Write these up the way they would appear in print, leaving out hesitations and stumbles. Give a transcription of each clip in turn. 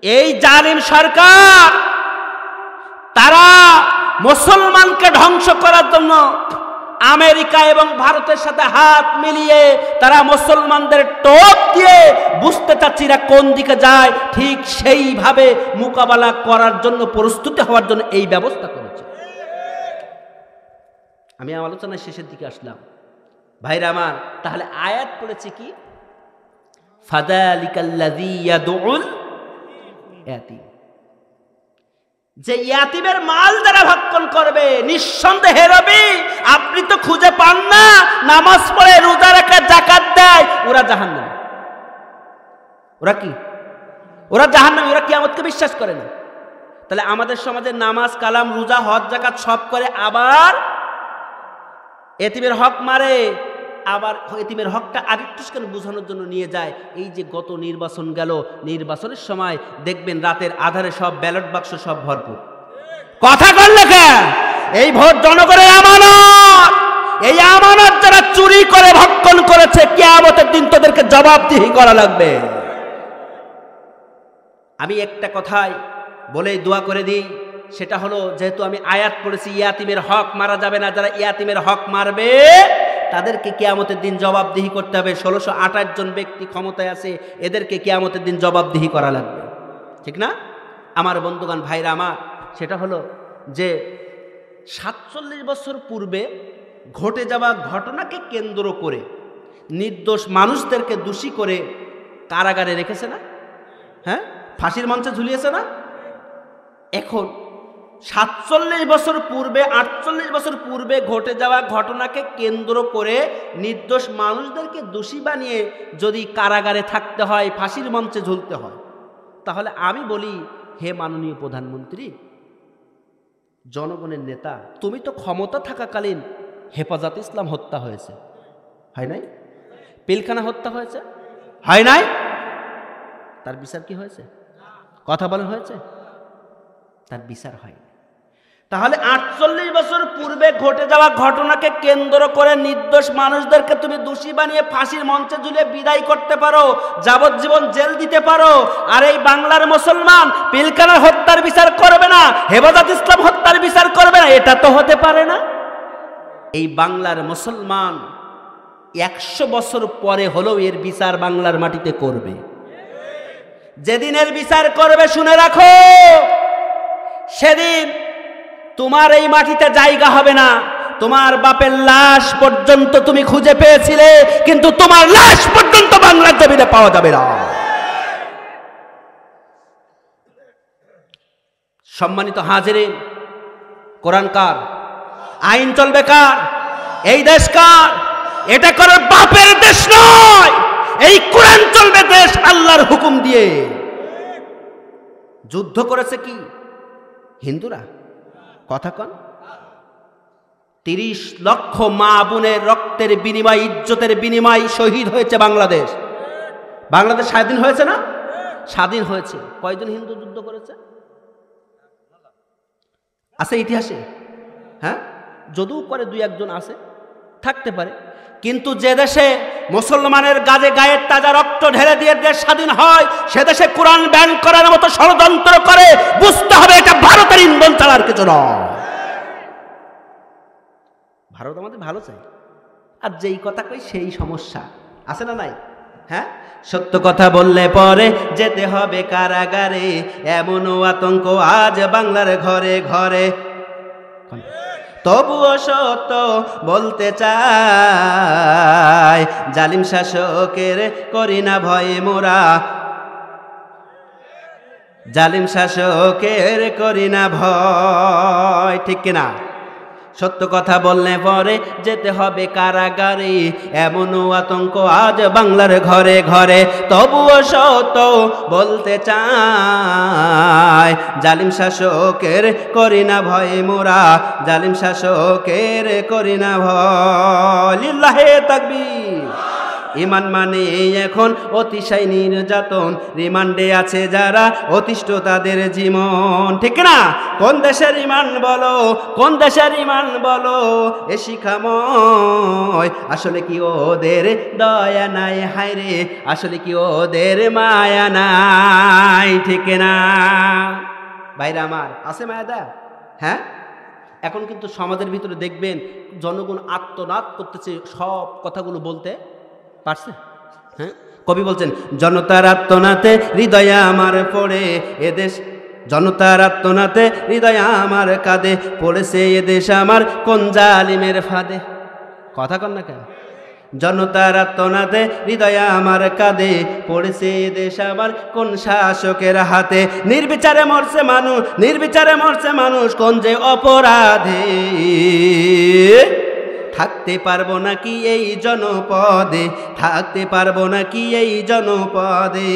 এই জালিম সরকার তারা মুসলমানকে ধ্বংস করার জন্য আমেরিকা এবং ভারতের সাথে হাত মিলিয়ে তারা মুসলমানদের টোপ দিয়ে বুঝতে চাচ্ছি এরা কোন দিকে যায়, ঠিক সেইভাবে মোকাবেলা করার জন্য প্রস্তুতি হওয়ার জন্য এই ব্যবস্থা করেছে। আমি আলোচনার শেষের দিকে আসলাম ভাইরা আমার। তাহলে আয়াত পড়েছে কি, ফাযালিকাল্লাযী ইয়াদউল ইয়াতীম, যে ইয়াতিমের মাল যারা ভক্ষণ করবে নিঃসন্দেহে রবি আপনি তো খুঁজে পান না, নামাজ পড়ে রোজা রাখে যাকাত দেয়, ওরা জাহান্নামী। ওরা কি? ওরা জাহান্নামী, ওরা কিয়ামতকে বিশ্বাস করে না। তাহলে আমাদের সমাজে নামাজ কালাম রোজা হজ যাকাত সব করে, আবার এতিমের হক মারে, আবার এতিমের হকটা আরেকটু কেন বোঝানোর জন্য নিয়ে যায়। এই যে গত নির্বাচন গেল, নির্বাচনের সময় দেখবেন রাতের আধারে সব ব্যালট বাক্স সব ভরপুর। কথা কর লেখা, এই ভোট জনগণের আমানত, এই আমানত যারা চুরি করে ভক্ষণ করেছে কিয়ামতের দিন তাদেরকে জবাবদিহি করা লাগবে। আমি একটা কথাই বলে দোয়া করে দিই, সেটা হলো যেহেতু আমি আয়াত পড়েছি ইয়াতিমের হক মারা যাবে না, যারা ইয়াতিমের হক মারবে তাদেরকে কিয়ামতের দিন জবাবদিহি করতে হবে। 1628 জন ব্যক্তি ক্ষমতায় আছে, এদেরকে কিয়ামতের দিন জবাবদিহি করা লাগবে, ঠিক না আমার বন্ধুগণ ভাইরা আমার? সেটা হলো যে 47 বছর পূর্বে ঘটে যাওয়া ঘটনাকে কেন্দ্র করে নির্দোষ মানুষদেরকে দোষী করে কারাগারে রেখেছে না, হ্যাঁ, ফাঁসির মঞ্চে ঝুলিয়েছে না। এখন 47 বছর পূর্বে 48 বছর পূর্বে ঘটে যাওয়া ঘটনাকে কেন্দ্র করে নির্দোষ মানুষদেরকে দোষী বানিয়ে যদি কারাগারে থাকতে হয়, ফাঁসির মঞ্চে ঝুলতে হয়, তাহলে আমি বলি হে মাননীয় প্রধানমন্ত্রী, জনগণের নেতা, তুমি তো ক্ষমতা থাকাকালীন হেফাজতে ইসলাম হত্যা হয়েছে, হয় নাই? পিলখানা হত্যা হয়েছে, হয় নাই? তার বিচার কি হয়েছে? কথা বলেন, হয়েছে? তার বিচার হয়। তাহলে 48 বছর পূর্বে ঘটে যাওয়া ঘটনাকে কেন্দ্র করে নির্দোষ মানুষদেরকে তুমি দোষী বানিয়ে ফাঁসির মঞ্চে ঝুলিয়ে বিদায় করতে পারো, যাবজ্জীবন জেল দিতে পারো, আর এই বাংলার মুসলমান পিলখানা হত্যার বিচার করবে না, হেফাজত ইসলাম হত্যার বিচার করবে না? এটা তো হতে পারে না। এই বাংলার মুসলমান 100 বছর পরে হলেও এর বিচার বাংলার মাটিতে করবে। যেদিন এর বিচার করবে শুনে রাখো, সেদিন তোমার এই মাটিতে জায়গা হবে না। তোমার বাপের লাশ পর্যন্ত তুমি খুঁজে পেয়েছিলে, কিন্তু তোমার লাশ পর্যন্ত বাংলার জমিনে পাওয়া যাবে না। সম্মানিত হাজিরিন, কোরআন কার? আইন চলবে কার? এই দেশ কার? এটা করার বাপের দেশ নয়, এই কোরআন চলবে দেশ আল্লাহর হুকুম দিয়ে। যুদ্ধ করেছে কি হিন্দুরা? কথা কন। 30 লক্ষ মা বোনের রক্তের বিনিময়, ইজ্জতের বিনিময় শহীদ হয়েছে বাংলাদেশ। বাংলাদেশ স্বাধীন হয়েছে না? স্বাধীন হয়েছে। কয়জন হিন্দু যুদ্ধ করেছে আছে ইতিহাসে? হ্যাঁ, যদিও করে 2-1 জন আছে, থাকতে পারে, কিন্তু যে দেশে মুসলমানের গায়ের তাজা রক্ত ঢেলে দিয়ে দেশ স্বাধীন হয়, সে দেশে কোরআন ব্যান করার মতো ষড়যন্ত্র করে, বুঝতে হবে এটা ভারতের ইন্ধন চালার কিছু নয়। ভারত আমাদের ভালো চাই, আর যেই কথা কই সেই সমস্যা আছে না নাই? হ্যাঁ, সত্য কথা বললে পরে যেতে হবে কারাগারে, এমনও আতঙ্ক আজ বাংলার ঘরে ঘরে। তবুও সত্য বলতে চাই, জালিম শাসকের করি না ভয়ে মোরা, জালিম শাসকের করি না ভয়, ঠিক কিনা? সত্য কথা বললে পরে যেতে হবে কারাগারে, এমনও আতঙ্ক আজ বাংলার ঘরে ঘরে। তবুও সত্য বলতে চাই, জালিম শাসকের করি না ভয় মোরা, জালিম শাসকের করি না ভয়। লিল্লাহে তাকবীর। ইমান মানে এখন অতিশয় নির্যাতন, রিমান্ডে আছে যারা অতিষ্ঠ তাদের জীবন। ঠিক না? কোন দেশের ইমান বলো, কোন দেশের ইমান বলো এ শিখাময়, আসলে কি ওদের দয়া নাই হায়রে, আসলে কি ওদের মায়া নাই। ঠিক না ভাইরা আমার? আছে মায়া দা? হ্যাঁ, এখন কিন্তু সমাজের ভিতরে দেখবেন জনগণ আত্মনাদ করতেছে, সব কথাগুলো বলতে পারছে। হ্যাঁ, কবি বলছেন জনতার আত্মনাতে হৃদয় আমার পড়ে এদেশ, জনতার আত্মনাতে হৃদয় আমার কাঁদে, পড়েছে এদেশ আমার কোন জালিমের ফাঁদে। কথা কন না কেন? জনতার আত্মনাতে হৃদয় আমার কাঁদে, পড়েছে দেশ আমার কোন শাসকের হাতে। নির্বিচারে মরছে মানুষ, নির্বিচারে মরছে মানুষ কোন যে অপরাধে, থাকতে পারবো নাকি এই জনপদে, থাকতে পারবো নাকি এই জনপদে।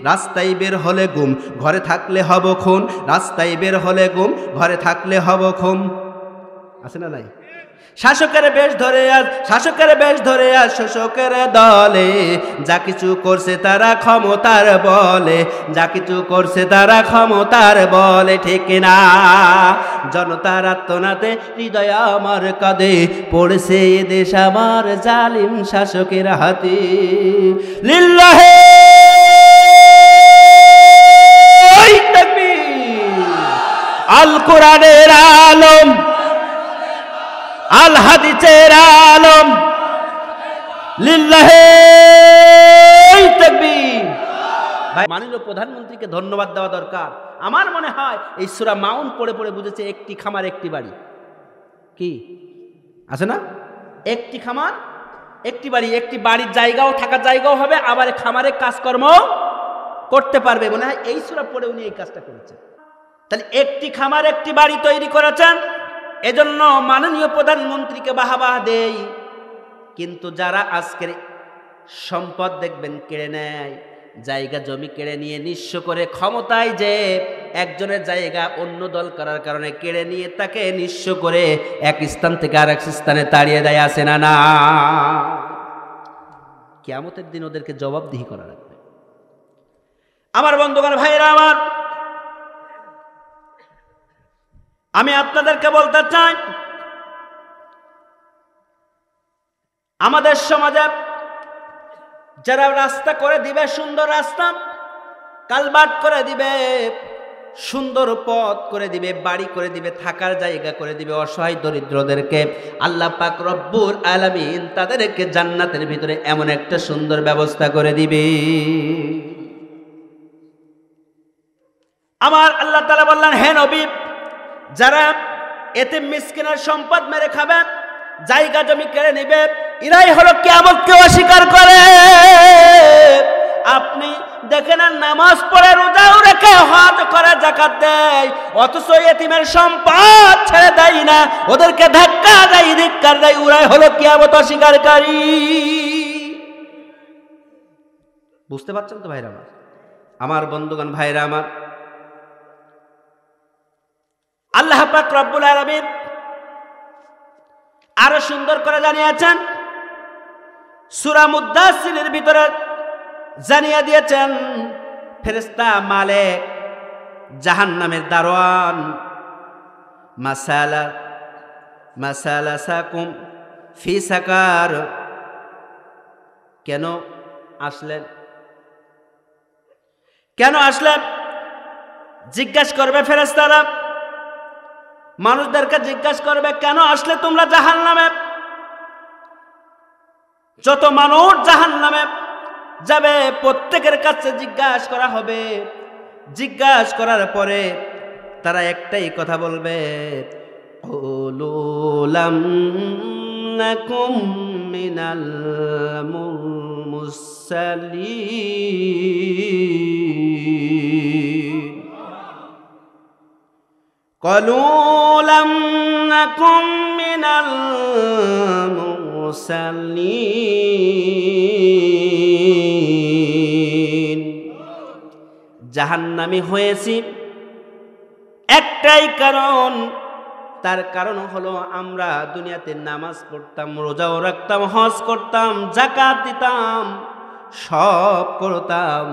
রাস্তায় বের হলে গুম, ঘরে থাকলে হব খুন, রাস্তায় বের হলে গুম, ঘরে থাকলে হব খুন। আছে না নাই? শাসকের বেশ ধরে আজ, শাসকের বেশ ধরে আজ শোষকের দলে, যা কিছু করছে তারা ক্ষমতার বলে, যা কিছু করছে তারা ক্ষমতার বলে। ঠিক না? জনতার আত্মনাতে হৃদয় আমার কাঁদে, পড়েছে দেশ আমার জালিম শাসকের হাতে। লিল্লাহে তাকবীর। আল কোরআনের আলম, আল হাদিসের আলম, লিল্লাহে তাকবীর। ভাই, মাননীয় প্রধানমন্ত্রীকে ধন্যবাদ দেওয়া দরকার। আমার মনে হয় এই সূরা মাউন পড়ে পড়ে বুঝেছে একটি খামার একটি বাড়ি। কি আছে না? একটি খামার একটি বাড়ি, একটি বাড়ির জায়গাও থাকার জায়গাও হবে, আবার খামারে কাজকর্ম করতে পারবে। মনে হয় এই সূরা পড়ে উনি এই কাজটা করেছেন। তাহলে একটি খামার একটি বাড়ি তৈরি করেছেন, এজন্য মাননীয় প্রধানমন্ত্রীকে বাহবা দেই। কিন্তু যারা আজকের সম্পদ দেখবেন কেড়ে নেয়, জায়গা জমি কেড়ে নিয়ে নিঃস্ব করে, ক্ষমতায় যে একজনের জায়গা অন্য দল করার কারণে কেড়ে নিয়ে তাকে নিঃস্ব করে এক স্থান থেকে আরেক স্থানে তাড়িয়ে দেয়, আছে না না? কিয়ামতের দিন ওদেরকে জবাবদিহি করা লাগবে। আমার বন্ধুগণ, ভাইরা আমার, আমি আপনাদেরকে বলতে চাই, আমাদের সমাজে যারা রাস্তা করে দিবে, সুন্দর রাস্তা, কালভার্ট করে দিবে, সুন্দর পথ করে দিবে, বাড়ি করে দিবে, থাকার জায়গা করে দিবে, অসহায় দরিদ্রদেরকে আল্লাহ পাক রব্বুল আলামিন তাদেরকে জান্নাতের ভিতরে এমন একটা সুন্দর ব্যবস্থা করে দিবে। আমার আল্লাহ তাআলা বললেন, হে নবী, যারা এতিম মিসকিনের সম্পদ মেরে খাবে, জায়গা জমি কেড়ে নিবে, এরাই হলো কিয়ামতকে অস্বীকার করে। আপনি দেখেন নামাজ পড়ে, রোজাও রেখে, হজ করে, যাকাত দেয়, অথচ এতিমের সম্পদ ছেড়ে দেয় না, ওদেরকে ধাক্কা দেয়, ধিক্কার দেয়, ওরাই হলো কিয়ামত অস্বীকারী। বুঝতে পারছেন তো ভাইরা আমার? আমার বন্ধুগণ, ভাইরা আমার, আল্লাহ পাক রব্বুল আলামিন আরো সুন্দর করে জানিয়েছেন, সূরা মুদ্দাসসিরের ভিতরে জানিয়ে দিয়েছেন, ফেরেশতা মালিক জাহান্নামের দারোয়ান, মাসালাসাকুম ফি সাকার, কেন আসলেন, কেন আসলেন জিজ্ঞাসা করবে ফেরেশতারা, মানুষদেরকে জিজ্ঞাসা করবে, কেন আসলে তোমরা জাহান্নামে? যত মানুষ জাহান্নামে যাবে প্রত্যেকের কাছে জিজ্ঞাসা করা হবে। জিজ্ঞাসা করার পরে তারা একটাই কথা বলবে, লাম নাকুম মিনাল মুসাল্লিন, قالوا لم نكن من المصلين। জাহান্নামী হয়েছি একটাই কারণ, তার কারণ হলো আমরা দুনিয়াতে নামাজ পড়তাম, রোজাও রাখতাম, হজ করতাম, যাকাত দিতাম, সব করতাম,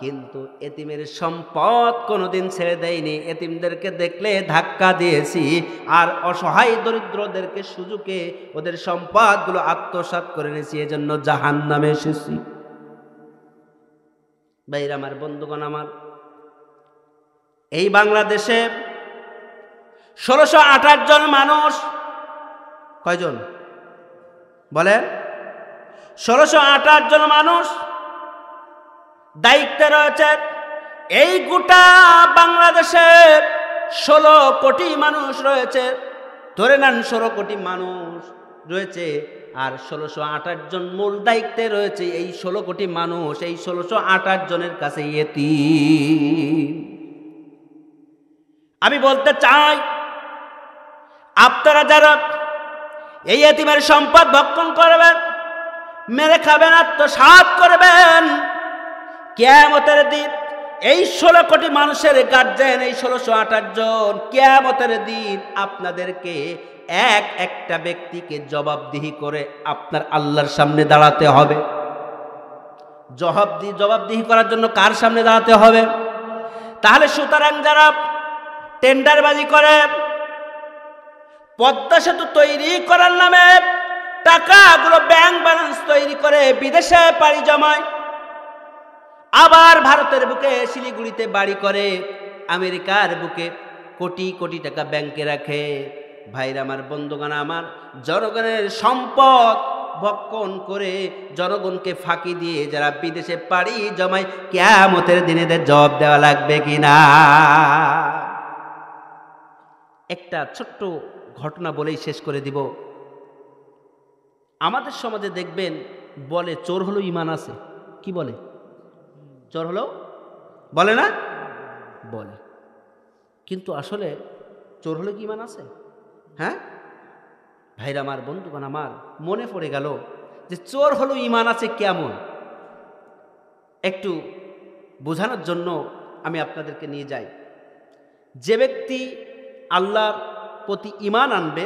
কিন্তু এতিমের সম্পদ কোনোদিন ছেড়ে দেয়নি। এতিমদেরকে দেখলে ধাক্কা দিয়েছি, আর অসহায় দরিদ্রদেরকে সুযোগে ওদের সম্পদগুলো আত্মসাৎ করে নিয়েছি, এজন্য জাহান্নামে এসেছি। ভাইরা আমার, বন্ধুগণ আমার, এই বাংলাদেশে 1628 জন মানুষ, কয়জন বলেন? 1628 জন মানুষ দায়িত্বে রয়েছে। এই গোটা বাংলাদেশে 16 কোটি মানুষ রয়েছে, ধরে নেন 16 কোটি মানুষ রয়েছে, আর 1628 জন মূল দায়িত্বে রয়েছে। এই 16 কোটি মানুষ এই 1628 জনের কাছে ইয়েতিম। আমি বলতে চাই, আপনারা যারা এই এতিমের সম্পদ ভক্ষণ করবেন, মেরে খাবেন, আত্মসাৎ করবেন, কিয়ামতের দিন এই 16 কোটি মানুষের গার্জেন, এই 1628 জন, কিয়ামতের দিন আপনাদেরকে একটা ব্যক্তিকে জবাবদিহি করে আপনার আল্লাহর সামনে দাঁড়াতে হবে। জবাবদিহি করার জন্য কার সামনে দাঁড়াতে হবে? তাহলে সুতরাং যারা টেন্ডারবাজি করে, পদ্মা সেতু তৈরি করার নামে টাকাগুলো ব্যাংক ব্যালেন্স তৈরি করে বিদেশে পাড়ি জমায়, আবার ভারতের বুকে শিলিগুড়িতে বাড়ি করে, আমেরিকার বুকে কোটি কোটি টাকা ব্যাংকে রাখে, ভাইরা আমার, বন্ধুগণ আমার, জনগণের সম্পদ ভক্ষণ করে, জনগণকে ফাঁকি দিয়ে যারা বিদেশে পাড়ি জমায়, কিয়ামতের দিনে এদের জবাব দেওয়া লাগবে কিনা? একটা ছোট্ট ঘটনা বলেই শেষ করে দিব। আমাদের সমাজে দেখবেন বলে চোর হলো ঈমান আছে। কি বলে? চোর হলো, বলে না? বলে। কিন্তু আসলে চোর হলো কি ঈমান আছে? হ্যাঁ ভাইরা আমার, বন্ধুগণ আমার, মনে পড়ে গেল যে চোর হলো ঈমান আছে কেমন, একটু বোঝানোর জন্য আমি আপনাদেরকে নিয়ে যাই। যে ব্যক্তি আল্লাহর প্রতি ঈমান আনবে,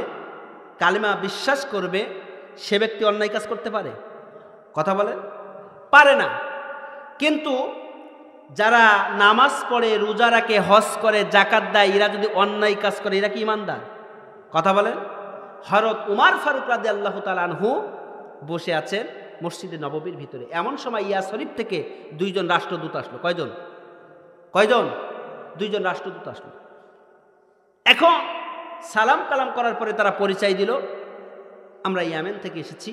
কালিমা বিশ্বাস করবে, সে ব্যক্তি অন্যায় কাজ করতে পারে? কথা বলে? পারে না। কিন্তু যারা নামাজ পড়ে, রোজা রাখে, হজ করে, যাকাত দেয়, এরা যদি অন্যায় কাজ করে, এরা কি ঈমানদার? কথা বলেন? হযরত উমর ফারুক রাদিয়াল্লাহু তাআলা আনহু বসে আছেন মসজিদে নববীর ভিতরে। এমন সময় ইয়া শরীফ থেকে 2 জন রাষ্ট্রদূত আসলো। কয়জন? 2 জন রাষ্ট্রদূত আসলো। এখন সালাম কালাম করার পরে তারা পরিচয় দিল, আমরা ইয়েমেন থেকে এসেছি।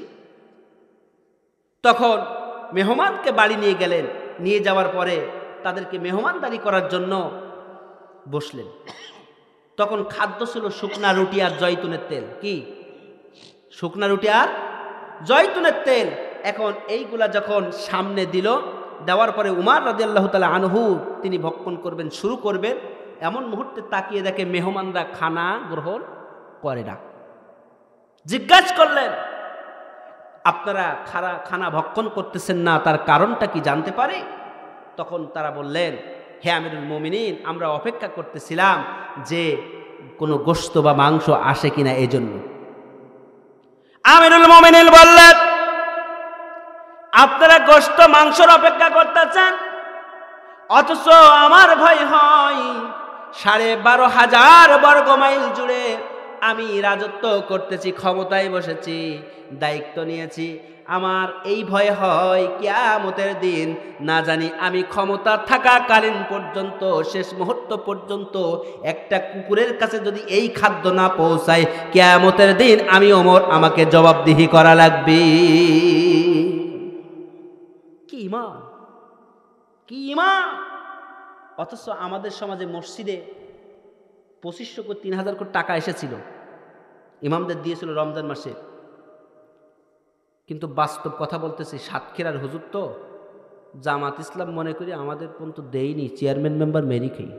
তখন মেহমানকে বাড়ি নিয়ে গেলেন, নিয়ে যাওয়ার পরে তাদেরকে মেহমানদারি করার জন্য বসলেন। তখন খাদ্য ছিল শুকনা রুটি আর জয়তুনের তেল। কি? শুকনা রুটি আর জয়তুনের তেল। এখন এইগুলা যখন সামনে দিল, দেওয়ার পরে উমর রাদিয়াল্লাহু তাআলা আনহু তিনি ভক্ষণ করবেন, শুরু করবেন, এমন মুহূর্তে তাকিয়ে দেখে মেহমানরা খানা গ্রহণ করে না। জিজ্ঞাসা করলেন, আপনারা খানা ভক্ষণ করতেছেন না, তার কারণটা কি জানতে পারি? তখন তারা বললেন, হে আমিরুল মুমিনিন, আমরা অপেক্ষা করতেছিলাম যে কোনো গোশত বা মাংস আসে কিনা, এজন্য। আমিরুল মুমিনিন বললেন, আপনারা গোশত মাংসের অপেক্ষা করতেছেন, অথচ আমার ভয় হয় 12,500 বর্গ মাইল জুড়ে আমি রাজত্ব করতেছি, ক্ষমতায় বসেছি, দায়িত্ব নিয়েছি। আমার এই ভয় হয় কিয়ামতের দিন না জানি আমি ক্ষমতা থাকাকালীন পর্যন্ত, শেষ মুহূর্ত পর্যন্ত একটা কুকুরের কাছে যদি এই খাদ্য না পৌঁছায়, কিয়ামতের দিন আমি ওমর, আমাকে জবাবদিহি করা লাগবে। কি ঈমান, কি ঈমান! অথচ আমাদের সমাজে মসজিদে 2500 কোটি 3000 কোটি টাকা এসেছিল, ইমামদের দিয়েছিল রমজান মাসে। কিন্তু বাস্তব কথা বলতেছি, সাতক্ষীরার হুজুর তো জামাত ইসলাম মনে করি আমাদের পর্যন্ত দেয়নি, চেয়ারম্যান মেম্বার মেরি খেই,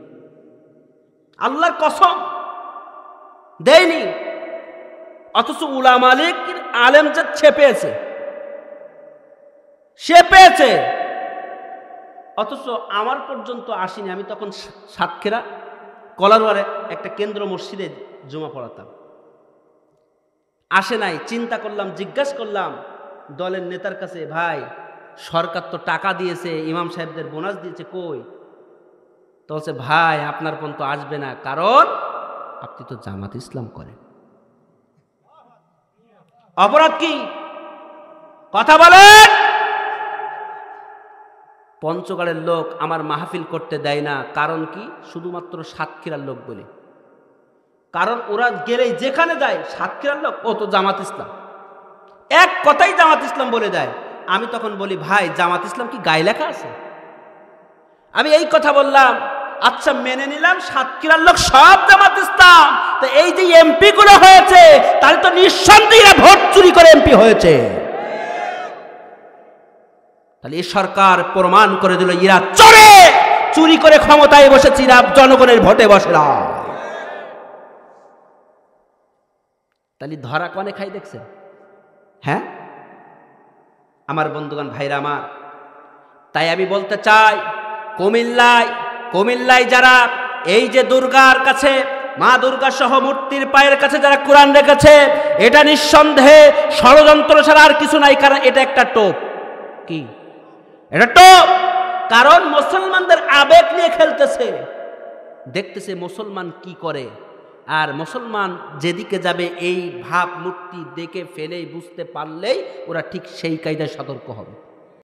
আল্লাহর কসম দেয়নি। অথচ উলামা লীগ আলেম যে পেয়েছে, সে পেয়েছে, অথচ আমার পর্যন্ত আসেনি। আমি তখন সাতক্ষীরা কলারওয়ারে একটা কেন্দ্র মসজিদে জুমা পড়াতাম। আসে নাই, চিন্তা করলাম, জিজ্ঞাসা করলাম দলের নেতার কাছে, ভাই সরকার তো টাকা দিয়েছে, ইমাম সাহেবদের বোনাস দিয়েছে, কই? তো বলছে, ভাই আপনার পর্যন্ত আসবে না, কারণ আপনি তো জামাত ইসলাম করেন। অপরাধ কি? কথা বলেন। পঞ্চগড়ের লোক আমার মাহফিল করতে দেয় না, কারণ কি? শুধুমাত্র সাতক্ষীরার লোক বলে। কারণ ওরা গেলেই যেখানে যায়, সাতক্ষীরার লোক, ও তো জামাত ইসলাম, এক কথাই জামাত ইসলাম বলে দেয়। আমি তখন বলি, ভাই জামাত ইসলাম কি গায়ে লেখা আছে? আমি এই কথা বললাম। আচ্ছা মেনে নিলাম সাতক্ষীরার লোক সব জামাত ইসলাম, তো এই যে এমপি গুলো হয়েছে, তাহলে তো নিঃসন্দেহে ভোট চুরি করে এমপি হয়েছে। তাহলে এই সরকার প্রমাণ করে দিল এরা চোরে, চুরি করে ক্ষমতায় বসেছে, এরা জনগণের ভোটে বসে না। তাহলে ধরা কনে খাই দেখছেন? হ্যাঁ আমার বন্ধুগণ, ভাইরা আমার, তাই আমি বলতে চাই, কুমিল্লায় যারা এই যে দুর্গার কাছে, মা দুর্গা সহ মূর্তির পায়ের কাছে যারা কোরআন রেখেছে, এটা নিঃসন্দেহে ষড়যন্ত্র ছাড়া আর কিছু নাই। কারণ এটা একটা টোপ। কি এটা? টোপ। কারণ মুসলমানদের আবেগ নিয়ে খেলতেছে, দেখতেছে মুসলমান কি করে, আর মুসলমান যেদিকে যাবে এই ভাব মূর্তি দেখে ফেলেই বুঝতে পারলেই ওরা ঠিক সেই কায়দায় সতর্ক হবে।